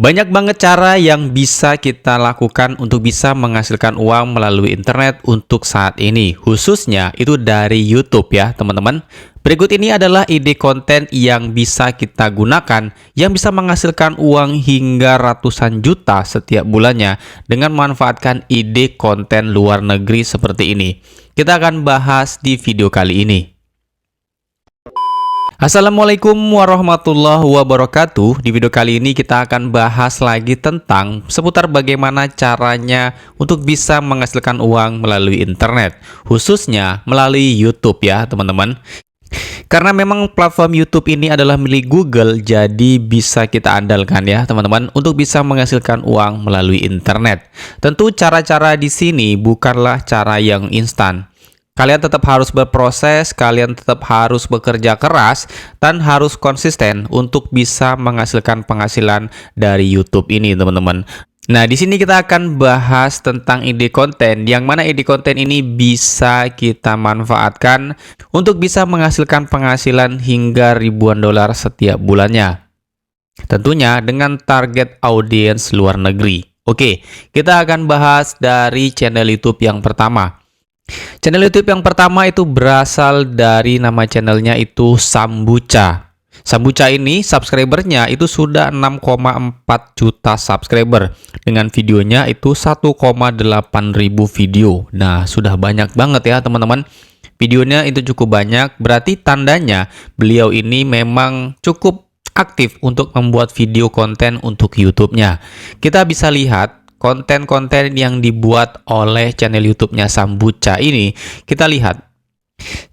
Banyak banget cara yang bisa kita lakukan untuk bisa menghasilkan uang melalui internet untuk saat ini, khususnya itu dari YouTube ya, teman-teman. Berikut ini adalah ide konten yang bisa kita gunakan yang bisa menghasilkan uang hingga ratusan juta setiap bulannya dengan memanfaatkan ide konten luar negeri seperti ini. Kita akan bahas di video kali ini. Assalamualaikum warahmatullahi wabarakatuh. Di video kali ini kita akan bahas lagi tentang seputar bagaimana caranya untuk bisa menghasilkan uang melalui internet, khususnya melalui YouTube ya teman-teman. Karena memang platform YouTube ini adalah milik Google, jadi bisa kita andalkan ya teman-teman untuk bisa menghasilkan uang melalui internet. Tentu cara-cara di sini bukanlah cara yang instan. Kalian tetap harus berproses, kalian tetap harus bekerja keras, dan harus konsisten untuk bisa menghasilkan penghasilan dari YouTube ini, teman-teman. Nah, di sini kita akan bahas tentang ide konten, yang mana ide konten ini bisa kita manfaatkan untuk bisa menghasilkan penghasilan hingga ribuan dolar setiap bulannya. Tentunya dengan target audiens luar negeri. Oke, kita akan bahas dari channel YouTube yang pertama. Channel YouTube yang pertama itu berasal dari nama channelnya itu Sambuca. Sambuca ini subscribernya itu sudah 6,4 juta subscriber. Dengan videonya itu 1,8 ribu video. Nah, sudah banyak banget ya teman-teman. Videonya itu cukup banyak, berarti tandanya beliau ini memang cukup aktif untuk membuat video konten untuk YouTube-nya. Kita bisa lihat konten-konten yang dibuat oleh channel YouTube-nya Sambuca ini, kita lihat.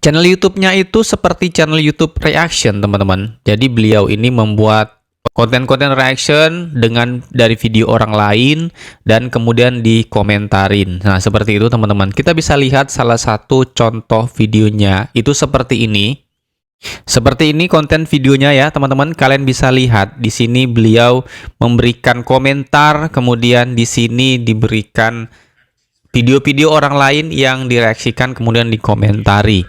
Channel YouTube-nya itu seperti channel YouTube reaction, teman-teman. Jadi beliau ini membuat konten-konten reaction dengan dari video orang lain dan kemudian dikomentarin. Nah, seperti itu, teman-teman. Kita bisa lihat salah satu contoh videonya itu seperti ini. Seperti ini konten videonya ya teman-teman, kalian bisa lihat di sini beliau memberikan komentar, kemudian di sini diberikan video-video orang lain yang direaksikan kemudian dikomentari.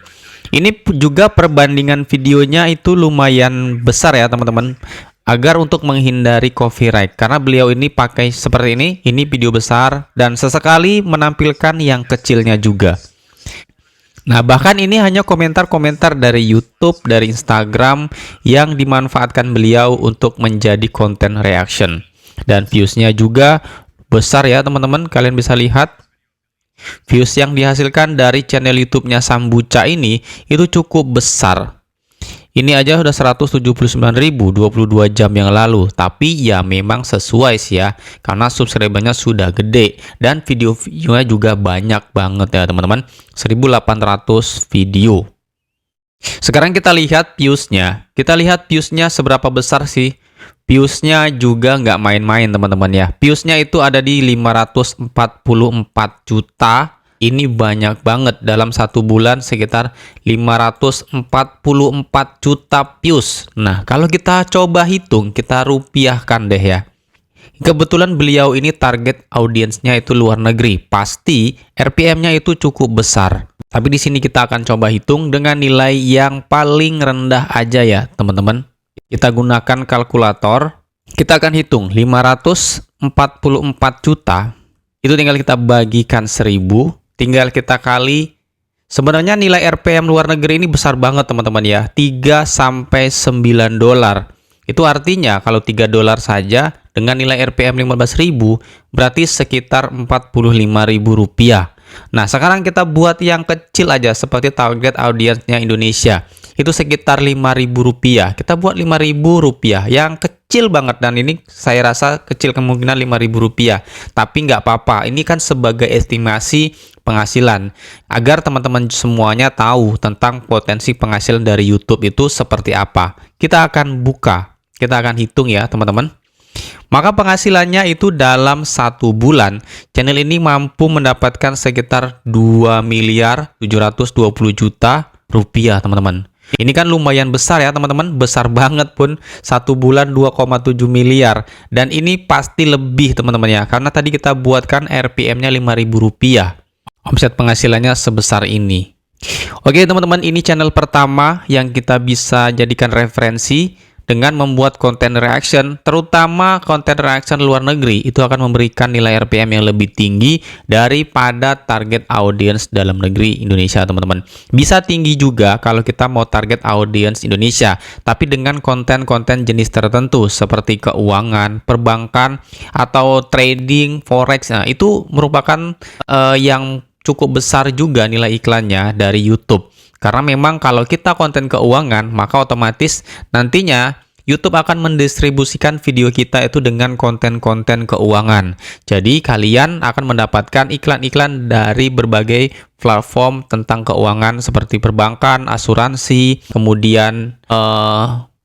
Ini juga perbandingan videonya itu lumayan besar ya teman-teman, agar untuk menghindari copyright, karena beliau ini pakai seperti ini video besar dan sesekali menampilkan yang kecilnya juga. Nah, bahkan ini hanya komentar-komentar dari YouTube, dari Instagram yang dimanfaatkan beliau untuk menjadi konten reaction. Dan views-nya juga besar ya teman-teman, kalian bisa lihat. Views yang dihasilkan dari channel YouTube-nya Sambuca ini itu cukup besar. Ini aja udah 179.000 22 jam yang lalu. Tapi ya memang sesuai sih ya, karena subscribernya sudah gede dan video-videonya juga banyak banget ya teman-teman. 1800 video. Sekarang kita lihat viewsnya. Kita lihat viewsnya seberapa besar sih. Viewsnya juga nggak main-main teman-teman ya. Viewsnya itu ada di 544 juta. Ini banyak banget, dalam satu bulan sekitar 544 juta views. Nah, kalau kita coba hitung, kita rupiahkan deh ya. Kebetulan beliau ini target audiensnya itu luar negeri. Pasti RPM-nya itu cukup besar. Tapi di sini kita akan coba hitung dengan nilai yang paling rendah aja ya, teman-teman. Kita gunakan kalkulator. Kita akan hitung 544 juta. Itu tinggal kita bagikan 1000. Tinggal kita kali, sebenarnya nilai RPM luar negeri ini besar banget teman-teman ya, 3 sampai 9 dolar. Itu artinya kalau 3 dolar saja dengan nilai RPM 15.000 berarti sekitar 45.000 rupiah. Nah, sekarang kita buat yang kecil aja seperti target audiensnya Indonesia. Itu sekitar 5.000 rupiah. Kita buat 5.000 rupiah yang kecil banget, dan ini saya rasa kecil kemungkinan 5.000 rupiah. Tapi nggak apa-apa, ini kan sebagai estimasi penghasilan agar teman-teman semuanya tahu tentang potensi penghasilan dari YouTube itu seperti apa. Kita akan buka, kita akan hitung ya teman-teman. Maka penghasilannya itu dalam satu bulan channel ini mampu mendapatkan sekitar 2.720 juta rupiah teman-teman. Ini kan lumayan besar ya teman-teman, besar banget pun, satu bulan 2,7 miliar. Dan ini pasti lebih teman-teman ya, karena tadi kita buatkan RPM-nya 5.000 rupiah. Omset penghasilannya sebesar ini. Oke teman-teman, ini channel pertama yang kita bisa jadikan referensi. dengan membuat konten reaction, terutama konten reaction luar negeri, itu akan memberikan nilai RPM yang lebih tinggi daripada target audience dalam negeri Indonesia, teman-teman. Bisa tinggi juga kalau kita mau target audience Indonesia, tapi dengan konten-konten jenis tertentu seperti keuangan, perbankan, atau trading, forex. Nah, itu merupakan yang cukup besar juga nilai iklannya dari YouTube. Karena memang kalau kita konten keuangan, maka otomatis nantinya YouTube akan mendistribusikan video kita itu dengan konten-konten keuangan. Jadi kalian akan mendapatkan iklan-iklan dari berbagai platform tentang keuangan seperti perbankan, asuransi, kemudian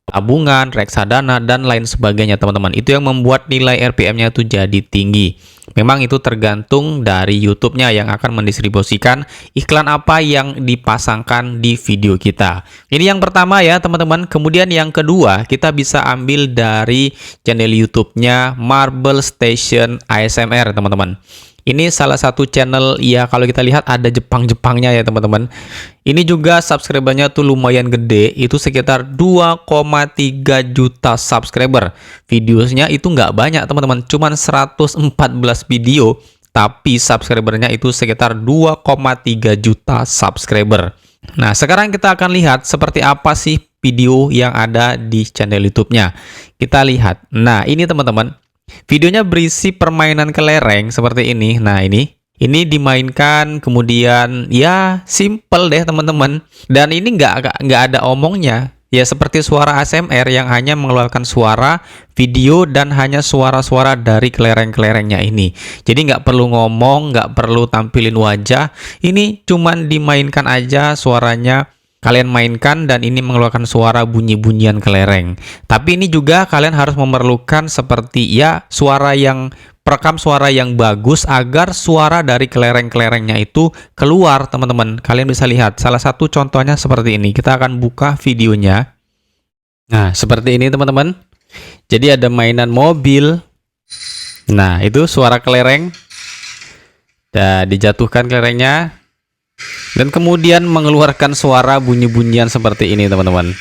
tabungan, reksadana, dan lain sebagainya, teman-teman. Itu yang membuat nilai RPM-nya itu jadi tinggi. Memang itu tergantung dari YouTube-nya yang akan mendistribusikan iklan apa yang dipasangkan di video kita. Ini yang pertama ya, teman-teman. Kemudian yang kedua, kita bisa ambil dari channel YouTube-nya Marble Station ASMR, teman-teman. Ini salah satu channel, ya kalau kita lihat ada Jepang-Jepangnya ya teman-teman. Ini juga subscribernya tuh lumayan gede, itu sekitar 2,3 juta subscriber. Videonya itu nggak banyak teman-teman, cuman 114 video, tapi subscribernya itu sekitar 2,3 juta subscriber. Nah, sekarang kita akan lihat seperti apa sih video yang ada di channel YouTube-nya. Kita lihat. Nah, ini teman-teman. Videonya berisi permainan kelereng seperti ini. Nah, ini dimainkan, kemudian ya simple deh teman-teman. Dan ini nggak ada omongnya. Ya seperti suara ASMR yang hanya mengeluarkan suara, video, dan hanya suara-suara dari kelereng-kelerengnya ini. Jadi nggak perlu ngomong, nggak perlu tampilin wajah. Ini cuman dimainkan aja suaranya. Kalian mainkan dan ini mengeluarkan suara bunyi-bunyian kelereng. Tapi ini juga kalian harus memerlukan seperti ya perekam suara yang bagus agar suara dari kelereng-kelerengnya itu keluar, teman-teman. Kalian bisa lihat salah satu contohnya seperti ini. Kita akan buka videonya. Nah, seperti ini teman-teman. Jadi ada mainan mobil. Nah, itu suara kelereng. Dan dijatuhkan kelerengnya. Dan kemudian mengeluarkan suara bunyi-bunyian seperti ini teman-teman.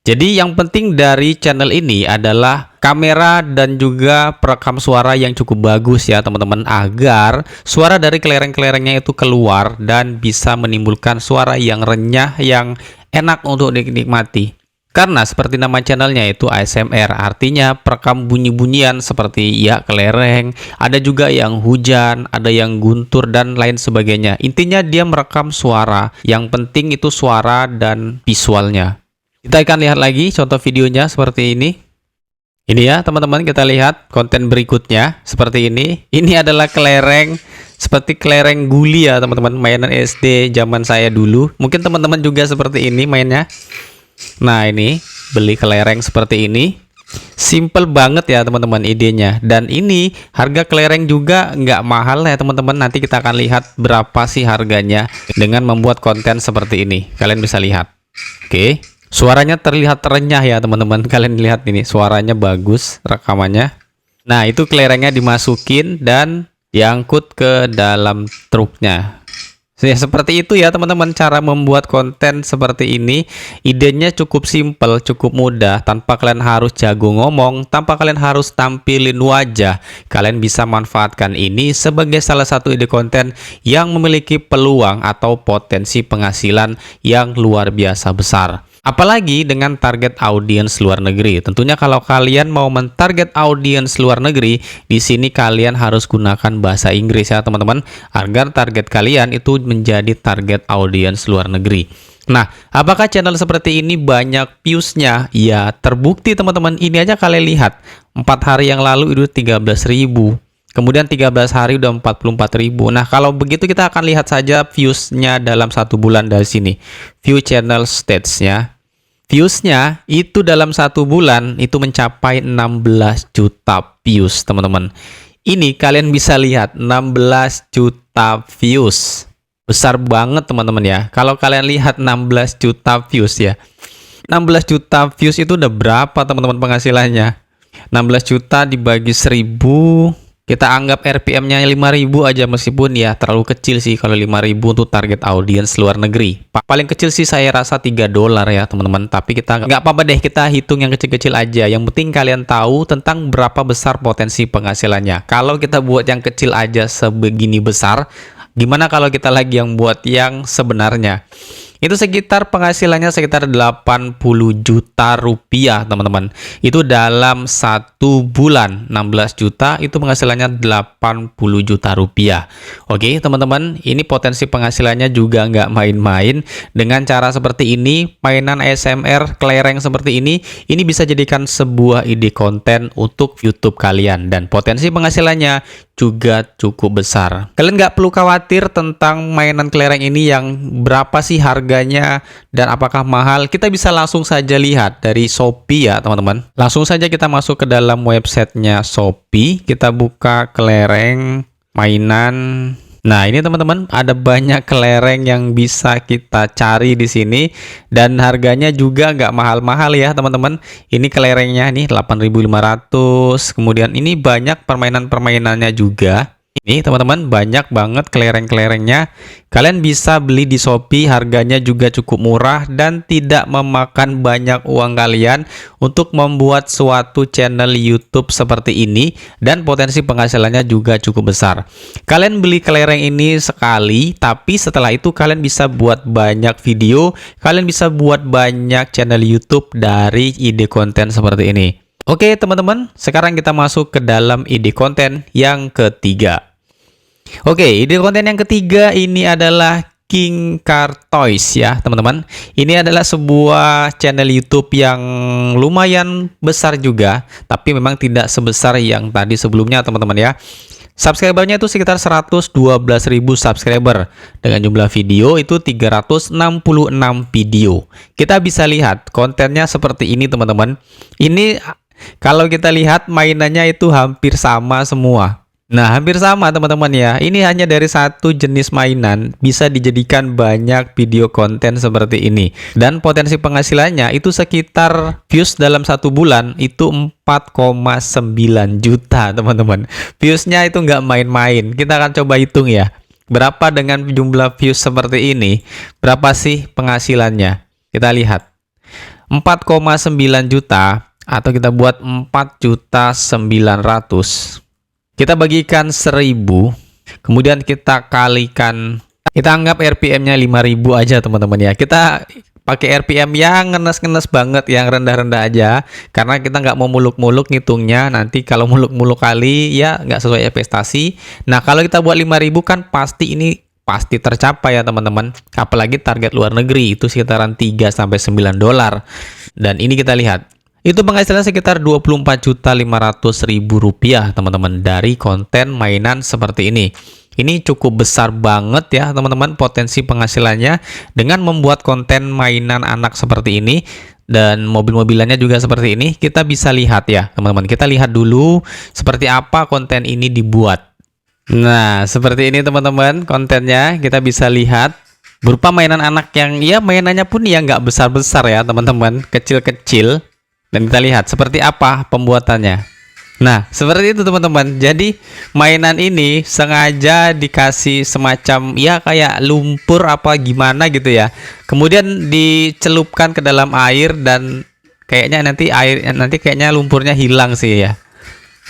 Jadi yang penting dari channel ini adalah kamera dan juga perekam suara yang cukup bagus ya teman-teman, agar suara dari kelereng-kelerengnya itu keluar dan bisa menimbulkan suara yang renyah yang enak untuk dinikmati. Karena seperti nama channelnya itu ASMR, artinya perekam bunyi-bunyian seperti ya kelereng, ada juga yang hujan, ada yang guntur, dan lain sebagainya. Intinya dia merekam suara, yang penting itu suara dan visualnya. Kita akan lihat lagi contoh videonya seperti ini. Ini ya teman-teman, kita lihat konten berikutnya seperti ini. Ini adalah kelereng, seperti kelereng guli ya teman-teman, mainan SD zaman saya dulu. Mungkin teman-teman juga seperti ini mainnya. Nah, ini beli kelereng seperti ini. Simple banget ya teman-teman idenya. Dan ini harga kelereng juga nggak mahal ya teman-teman. Nanti kita akan lihat berapa sih harganya dengan membuat konten seperti ini. Kalian bisa lihat. Oke, suaranya terlihat renyah ya teman-teman. Kalian lihat ini, suaranya bagus rekamannya. Nah, itu kelerengnya dimasukin dan diangkut ke dalam truknya. Ya, seperti itu ya teman-teman cara membuat konten seperti ini. Idenya cukup simple, cukup mudah, tanpa kalian harus jago ngomong, tanpa kalian harus tampilin wajah. Kalian bisa manfaatkan ini sebagai salah satu ide konten yang memiliki peluang atau potensi penghasilan yang luar biasa besar. Apalagi dengan target audiens luar negeri. Tentunya kalau kalian mau mentarget audiens luar negeri, di sini kalian harus gunakan bahasa Inggris ya teman-teman, agar target kalian itu menjadi target audiens luar negeri. Nah, apakah channel seperti ini banyak views-nya? Ya, terbukti teman-teman. Ini aja kalian lihat, 4 hari yang lalu itu 13.000. Kemudian 13 hari udah 44.000. Nah, kalau begitu kita akan lihat saja views-nya dalam 1 bulan dari sini. View channel stats-nya. Views-nya itu dalam 1 bulan itu mencapai 16 juta views, teman-teman. Ini kalian bisa lihat 16 juta views. Besar banget, teman-teman ya. Kalau kalian lihat 16 juta views ya. 16 juta views itu udah berapa, teman-teman, penghasilannya? 16 juta dibagi 1000. Kita anggap RPM-nya 5.000 aja, meskipun ya terlalu kecil sih kalau 5.000 untuk target audiens luar negeri. Paling kecil sih saya rasa $3 ya teman-teman. Tapi kita nggak apa-apa deh, kita hitung yang kecil-kecil aja. Yang penting kalian tahu tentang berapa besar potensi penghasilannya. Kalau kita buat yang kecil aja sebegini besar, gimana kalau kita lagi yang buat yang sebenarnya? Itu sekitar penghasilannya sekitar 80 juta rupiah teman-teman. Itu dalam 1 bulan 16 juta, itu penghasilannya 80 juta rupiah. Oke teman-teman, ini potensi penghasilannya juga nggak main-main. Dengan cara seperti ini, mainan ASMR kelereng seperti ini bisa jadikan sebuah ide konten untuk YouTube kalian. Dan potensi penghasilannya juga cukup besar. Kalian nggak perlu khawatir tentang mainan kelereng ini yang berapa sih harganya dan apakah mahal. Kita bisa langsung saja lihat dari Shopee ya teman-teman. Langsung saja kita masuk ke dalam websitenya Shopee. Kita buka kelereng mainan. Nah, ini teman-teman ada banyak kelereng yang bisa kita cari di sini dan harganya juga nggak mahal-mahal ya teman-teman. Ini kelerengnya nih 8.500. Kemudian ini banyak permainan-permainannya juga. Ini teman-teman banyak banget kelereng-kelerengnya. Kalian bisa beli di Shopee, harganya juga cukup murah dan tidak memakan banyak uang kalian untuk membuat suatu channel YouTube seperti ini, dan potensi penghasilannya juga cukup besar. Kalian beli kelereng ini sekali, tapi setelah itu kalian bisa buat banyak video, kalian bisa buat banyak channel YouTube dari ide konten seperti ini. Oke teman-teman, sekarang kita masuk ke dalam ide konten yang ketiga. Oke, ide konten yang ketiga ini adalah King Car Toys ya teman-teman. Ini adalah sebuah channel YouTube yang lumayan besar juga, tapi memang tidak sebesar yang tadi sebelumnya teman-teman ya. Subscribernya itu sekitar 112.000 subscriber. Dengan jumlah video itu 366 video. Kita bisa lihat kontennya seperti ini teman-teman. Ini kalau kita lihat mainannya itu hampir sama semua. Nah, hampir sama teman-teman ya. Ini hanya dari satu jenis mainan bisa dijadikan banyak video konten seperti ini. Dan potensi penghasilannya itu sekitar views dalam 1 bulan itu 4,9 juta teman-teman. Viewsnya itu nggak main-main. Kita akan coba hitung ya. Berapa dengan jumlah views seperti ini? Berapa sih penghasilannya? Kita lihat. 4,9 juta atau kita buat 4.900.000. Kita bagikan 1.000, kemudian kita kalikan, kita anggap RPM-nya 5.000 aja teman-teman ya. Kita pakai RPM yang ngenes-ngenes banget, yang rendah-rendah aja, karena kita nggak mau muluk-muluk ngitungnya. Nanti kalau muluk-muluk kali ya nggak sesuai ekspektasi. Nah, kalau kita buat 5.000 kan pasti ini pasti tercapai ya teman-teman. Apalagi target luar negeri itu sekitaran 3-9 dolar. Dan ini kita lihat. Itu penghasilan sekitar 24.500.000 rupiah teman-teman dari konten mainan seperti ini. Ini cukup besar banget ya teman-teman potensi penghasilannya dengan membuat konten mainan anak seperti ini. Dan mobil-mobilannya juga seperti ini. Kita bisa lihat ya teman-teman. Kita lihat dulu seperti apa konten ini dibuat. Nah, seperti ini teman-teman kontennya. Kita bisa lihat berupa mainan anak yang ya mainannya pun ya nggak besar-besar ya teman-teman. Kecil-kecil. Dan kita lihat seperti apa pembuatannya. Nah, seperti itu teman-teman. Jadi mainan ini sengaja dikasih semacam ya kayak lumpur apa gimana gitu ya. Kemudian dicelupkan ke dalam air dan kayaknya nanti kayaknya lumpurnya hilang sih ya.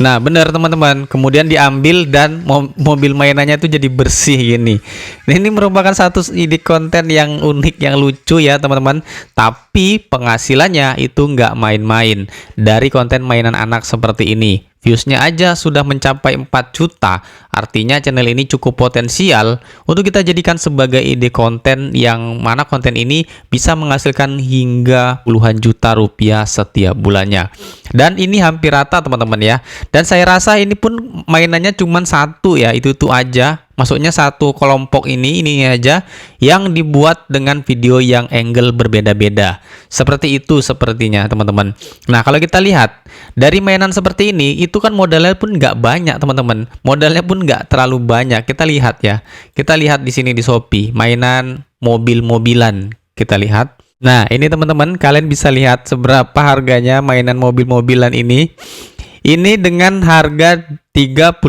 Nah, benar teman-teman. Kemudian diambil dan mobil mainannya itu jadi bersih gini. Nah, ini merupakan satu ide konten yang unik, yang lucu ya teman-teman. Tapi penghasilannya itu nggak main-main dari konten mainan anak seperti ini. Viewsnya aja sudah mencapai 4 juta. Artinya channel ini cukup potensial untuk kita jadikan sebagai ide konten, yang mana konten ini bisa menghasilkan hingga puluhan juta rupiah setiap bulannya. Dan ini hampir rata teman-teman ya. Dan saya rasa ini pun mainannya cuma satu ya, itu aja. Maksudnya satu kelompok ini aja yang dibuat dengan video yang angle berbeda-beda. Seperti itu sepertinya teman-teman. Nah, kalau kita lihat dari mainan seperti ini, itu kan modalnya pun nggak banyak teman-teman. Modalnya pun nggak terlalu banyak. Kita lihat ya. Kita lihat di sini di Shopee, mainan mobil-mobilan. Kita lihat. Nah, ini teman-teman, kalian bisa lihat seberapa harganya mainan mobil-mobilan ini. Ini dengan harga 39.000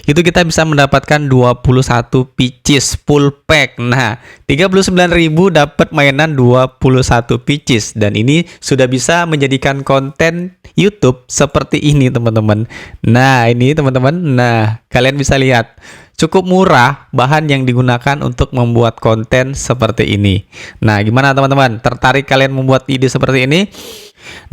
itu kita bisa mendapatkan 21 pieces full pack. Nah, 39.000 dapat mainan 21 pieces, dan ini sudah bisa menjadikan konten YouTube seperti ini, teman-teman. Nah, ini teman-teman. Nah, kalian bisa lihat cukup murah bahan yang digunakan untuk membuat konten seperti ini. Nah, gimana teman-teman? Tertarik kalian membuat ide seperti ini?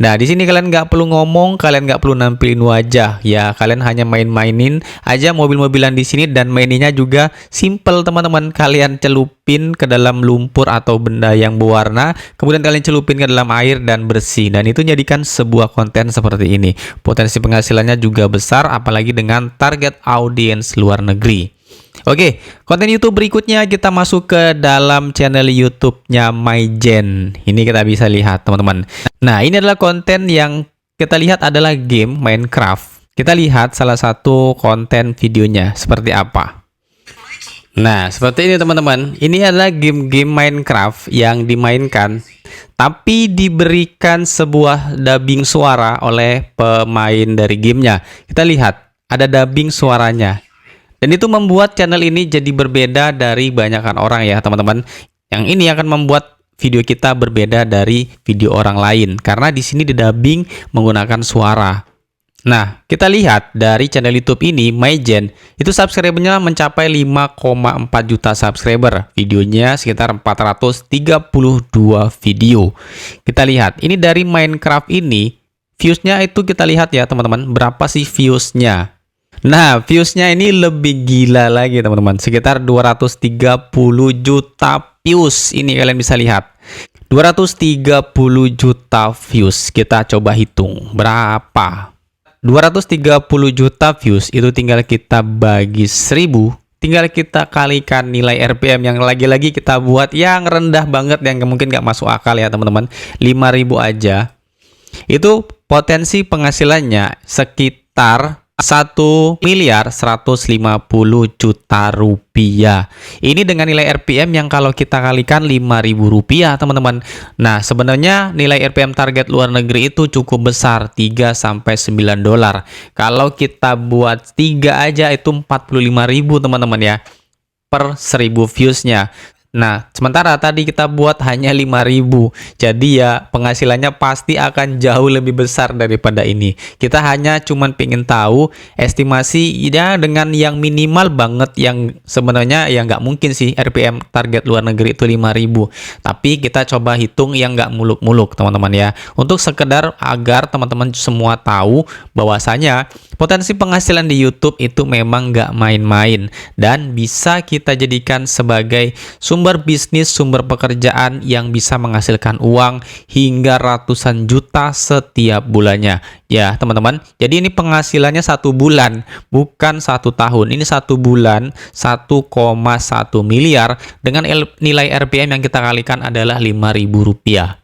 Nah, di sini kalian nggak perlu ngomong, kalian nggak perlu nampilin wajah, ya. Kalian hanya main-mainin aja mobil-mobilan di sini, dan maininnya juga simple, teman-teman. Kalian celupin ke dalam lumpur atau benda yang berwarna, kemudian kalian celupin ke dalam air dan bersih. Dan itu jadikan sebuah konten seperti ini. Potensi penghasilannya juga besar, apalagi dengan target audiens luar negeri. Oke, konten YouTube berikutnya kita masuk ke dalam channel YouTube-nya MyGen. Ini kita bisa lihat, teman-teman. Nah, ini adalah konten yang kita lihat adalah game Minecraft. Kita lihat salah satu konten videonya seperti apa. Nah, seperti ini, teman-teman. Ini adalah game-game Minecraft yang dimainkan, tapi diberikan sebuah dubbing suara oleh pemain dari gamenya. Kita lihat, ada dubbing suaranya. Dan itu membuat channel ini jadi berbeda dari banyakan orang, ya teman-teman. Yang ini akan membuat video kita berbeda dari video orang lain, karena di sini didubbing menggunakan suara. Nah, kita lihat dari channel YouTube ini, MyGen, itu subscribernya mencapai 5,4 juta subscriber. Videonya sekitar 432 video. Kita lihat, ini dari Minecraft ini, viewsnya itu kita lihat ya teman-teman, berapa sih viewsnya. Nah, viewsnya ini lebih gila lagi, teman-teman. Sekitar 230 juta views. Ini kalian bisa lihat. 230 juta views. Kita coba hitung berapa. 230 juta views itu tinggal kita bagi 1000. Tinggal kita kalikan nilai RPM yang lagi-lagi kita buat yang rendah banget, yang mungkin nggak masuk akal ya teman-teman. 5.000 aja. Itu potensi penghasilannya sekitar 1.150.000.000 rupiah. Ini dengan nilai RPM yang kalau kita kalikan 5.000 rupiah, teman-teman. Nah, sebenarnya nilai RPM target luar negeri itu cukup besar, 3-9 dolar. Kalau kita buat 3 aja itu 45.000, teman-teman ya, per 1000 viewsnya. Nah, sementara tadi kita buat hanya 5.000. Jadi ya penghasilannya pasti akan jauh lebih besar daripada ini. Kita hanya cuman pengen tahu estimasi ya, dengan yang minimal banget, yang sebenarnya ya nggak mungkin sih RPM target luar negeri itu 5.000. Tapi kita coba hitung yang nggak muluk-muluk, teman-teman ya. Untuk sekedar agar teman-teman semua tahu bahwasanya potensi penghasilan di YouTube itu memang nggak main-main, dan bisa kita jadikan sebagai sumber bisnis, sumber pekerjaan yang bisa menghasilkan uang hingga ratusan juta setiap bulannya. Ya teman-teman, jadi ini penghasilannya 1 bulan, bukan 1 tahun. Ini 1 bulan 1,1 miliar dengan nilai RPM yang kita kalikan adalah 5.000 rupiah.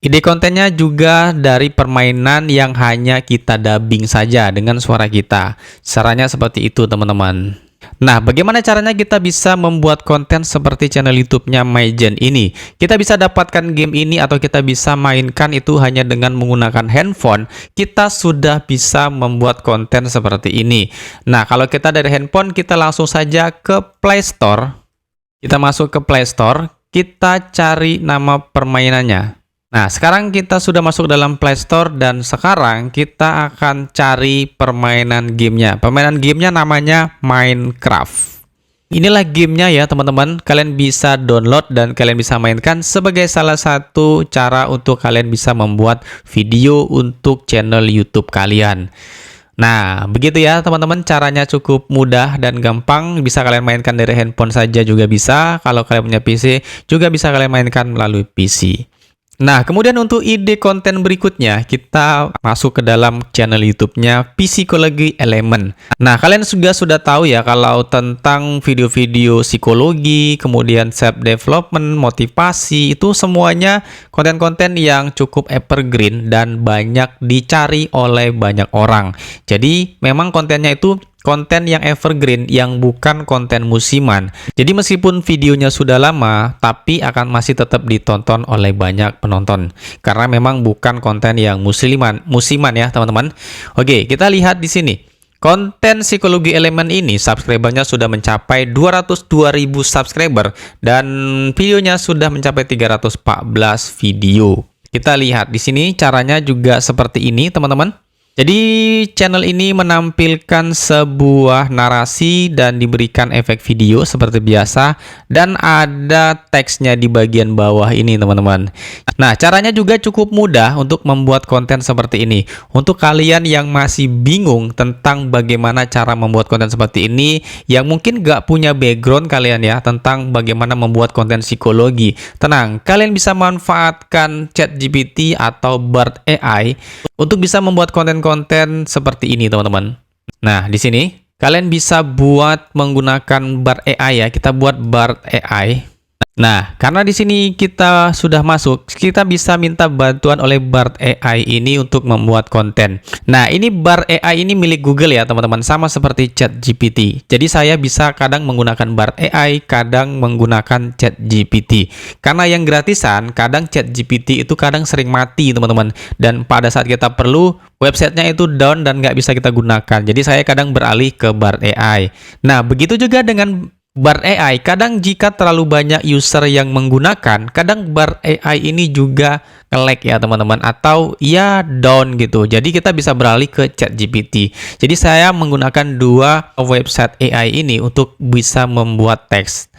Ide kontennya juga dari permainan yang hanya kita dubbing saja dengan suara kita. Caranya seperti itu, teman-teman. Nah, bagaimana caranya kita bisa membuat konten seperti channel YouTube-nya MyGen ini? Kita bisa dapatkan game ini atau kita bisa mainkan itu hanya dengan menggunakan handphone. Kita sudah bisa membuat konten seperti ini. Nah, kalau kita dari handphone, kita langsung saja ke Play Store. Kita masuk ke Play Store, kita cari nama permainannya. Nah, sekarang kita sudah masuk dalam Play Store, dan sekarang kita akan cari permainan gamenya. Permainan gamenya namanya Minecraft. Inilah gamenya ya teman-teman. Kalian bisa download dan kalian bisa mainkan sebagai salah satu cara untuk kalian bisa membuat video untuk channel YouTube kalian. Nah, begitu ya teman-teman, caranya cukup mudah dan gampang. Bisa kalian mainkan dari handphone saja juga bisa. Kalau kalian punya PC juga bisa kalian mainkan melalui PC. Nah, kemudian untuk ide konten berikutnya, kita masuk ke dalam channel YouTube-nya Psikologi Elemen. Nah, kalian juga sudah tahu ya kalau tentang video-video psikologi, kemudian self development, motivasi, itu semuanya konten-konten yang cukup evergreen dan banyak dicari oleh banyak orang. Jadi, memang kontennya itu konten yang evergreen yang bukan konten musiman. Jadi meskipun videonya sudah lama, tapi akan masih tetap ditonton oleh banyak penonton. Karena memang bukan konten yang musiman ya teman-teman. Oke, kita lihat di sini. Konten psikologi elemen ini subscribernya sudah mencapai 202.000 subscriber dan videonya sudah mencapai 314 video. Kita lihat di sini caranya juga seperti ini, teman-teman. Jadi channel ini menampilkan sebuah narasi dan diberikan efek video seperti biasa dan ada teksnya di bagian bawah ini, teman-teman. Nah, caranya juga cukup mudah untuk membuat konten seperti ini. Untuk kalian yang masih bingung tentang bagaimana cara membuat konten seperti ini, yang mungkin gak punya background kalian ya tentang bagaimana membuat konten psikologi, tenang, kalian bisa manfaatkan ChatGPT atau Bard AI untuk bisa membuat konten-konten seperti ini, teman-teman. Nah, di sini kalian bisa buat menggunakan Bard AI ya. Kita buat Bard AI. Nah, karena di sini kita sudah masuk, kita bisa minta bantuan oleh Bard AI ini untuk membuat konten. Nah, ini Bard AI ini milik Google ya, teman-teman, sama seperti ChatGPT. Jadi saya bisa kadang menggunakan Bard AI, kadang menggunakan ChatGPT. Karena yang gratisan, kadang ChatGPT itu kadang sering mati, teman-teman. Dan pada saat kita perlu, websitenya itu down dan nggak bisa kita gunakan. Jadi saya kadang beralih ke Bard AI. Nah, begitu juga dengan Bard AI, kadang jika terlalu banyak user yang menggunakan, kadang Bard AI ini juga nge-lag ya teman-teman, atau ya down gitu. Jadi kita bisa beralih ke ChatGPT. Jadi saya menggunakan dua website AI ini untuk bisa membuat teks.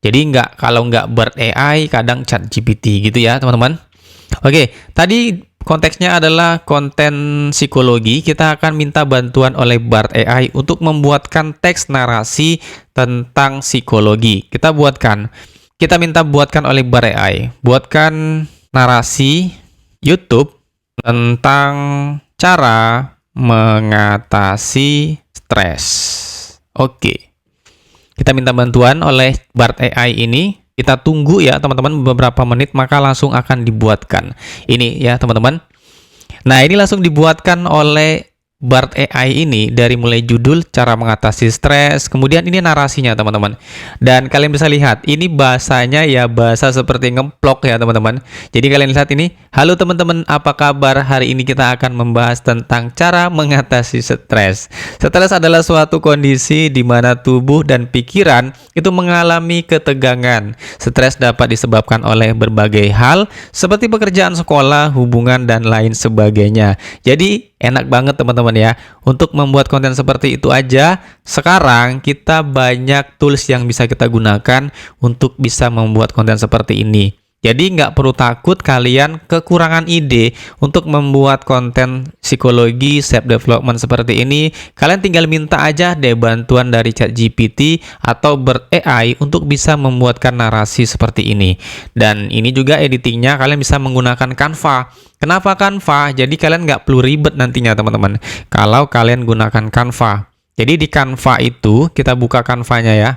Jadi kalau nggak Bard AI, kadang ChatGPT gitu ya teman-teman. Oke, tadi konteksnya adalah konten psikologi. Kita akan minta bantuan oleh Bard AI untuk membuatkan teks narasi tentang psikologi. Kita minta buatkan oleh Bard AI. Buatkan narasi YouTube tentang cara mengatasi stres. Oke. Kita minta bantuan oleh Bard AI ini. Kita tunggu ya teman-teman beberapa menit, maka langsung akan dibuatkan. Ini ya teman-teman. Nah, ini langsung dibuatkan oleh Bard AI ini dari mulai judul, cara mengatasi stres, kemudian ini narasinya teman-teman. Dan kalian bisa lihat, ini bahasanya ya bahasa seperti ngeplok ya teman-teman. Jadi kalian lihat ini, halo teman-teman, apa kabar? Hari ini kita akan membahas tentang cara mengatasi stres. Stres adalah suatu kondisi di mana tubuh dan pikiran itu mengalami ketegangan. Stres dapat disebabkan oleh berbagai hal seperti pekerjaan, sekolah, hubungan, dan lain sebagainya. Jadi enak banget teman-teman ya untuk membuat konten seperti itu aja. Sekarang kita banyak tools yang bisa kita gunakan untuk bisa membuat konten seperti ini. Jadi nggak perlu takut kalian kekurangan ide untuk membuat konten psikologi, self development seperti ini. Kalian tinggal minta aja deh bantuan dari ChatGPT atau Bard AI untuk bisa membuatkan narasi seperti ini. Dan ini juga editingnya kalian bisa menggunakan Canva. Kenapa Canva? Jadi kalian nggak perlu ribet nantinya teman-teman kalau kalian gunakan Canva. Jadi di Canva itu kita buka Canva-nya ya.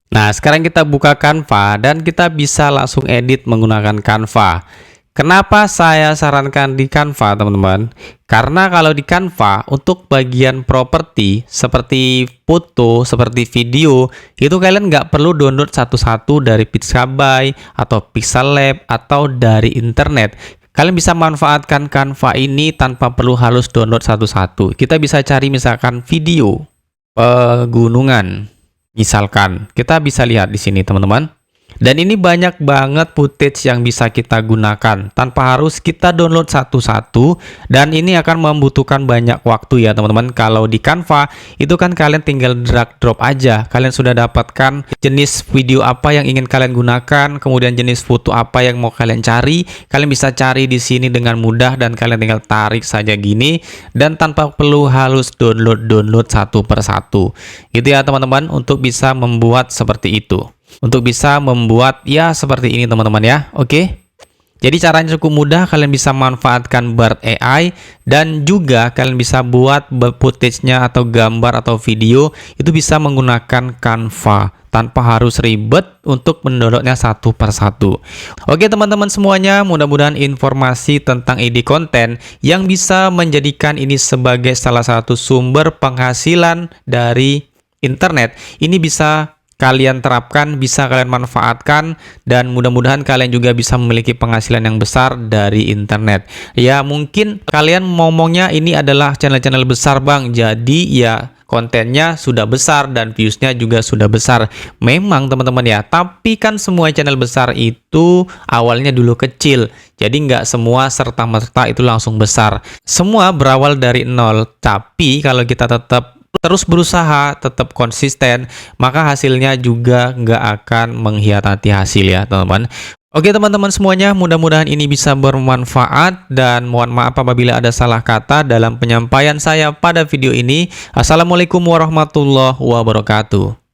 Nah, sekarang kita buka Canva dan kita bisa langsung edit menggunakan Canva. Kenapa saya sarankan di Canva, teman-teman? Karena kalau di Canva, untuk bagian properti seperti foto, seperti video, itu kalian nggak perlu download satu-satu dari Pixabay atau Pixellab atau dari internet. Kalian bisa manfaatkan Canva ini tanpa perlu harus download satu-satu. Kita bisa cari misalkan video pegunungan. Misalkan, kita bisa lihat di sini teman-teman. Dan ini banyak banget footage yang bisa kita gunakan tanpa harus kita download satu-satu, dan ini akan membutuhkan banyak waktu ya teman-teman. Kalau di Canva itu kan kalian tinggal drag drop aja, kalian sudah dapatkan jenis video apa yang ingin kalian gunakan, kemudian jenis foto apa yang mau kalian cari, kalian bisa cari di sini dengan mudah dan kalian tinggal tarik saja gini dan tanpa perlu harus download satu persatu gitu ya teman-teman, untuk bisa membuat seperti itu. Untuk bisa membuat ya seperti ini teman-teman ya. Oke. Jadi caranya cukup mudah, kalian bisa manfaatkan Bard AI dan juga kalian bisa buat footage-nya atau gambar atau video itu bisa menggunakan Canva tanpa harus ribet untuk mendownloadnya satu persatu. Oke teman-teman semuanya, mudah-mudahan informasi tentang ide konten yang bisa menjadikan ini sebagai salah satu sumber penghasilan dari internet ini bisa kalian terapkan, bisa kalian manfaatkan, dan mudah-mudahan kalian juga bisa memiliki penghasilan yang besar dari internet. Ya mungkin kalian ngomongnya ini adalah channel-channel besar bang, jadi ya kontennya sudah besar dan viewsnya juga sudah besar. Memang teman-teman ya, tapi kan semua channel besar itu awalnya dulu kecil, jadi nggak semua serta-merta itu langsung besar. Semua berawal dari nol, tapi kalau kita tetap terus berusaha, tetap konsisten, maka hasilnya juga nggak akan mengkhianati hasil ya teman-teman. Oke teman-teman semuanya, mudah-mudahan ini bisa bermanfaat dan mohon maaf apabila ada salah kata dalam penyampaian saya pada video ini. Assalamualaikum warahmatullahi wabarakatuh.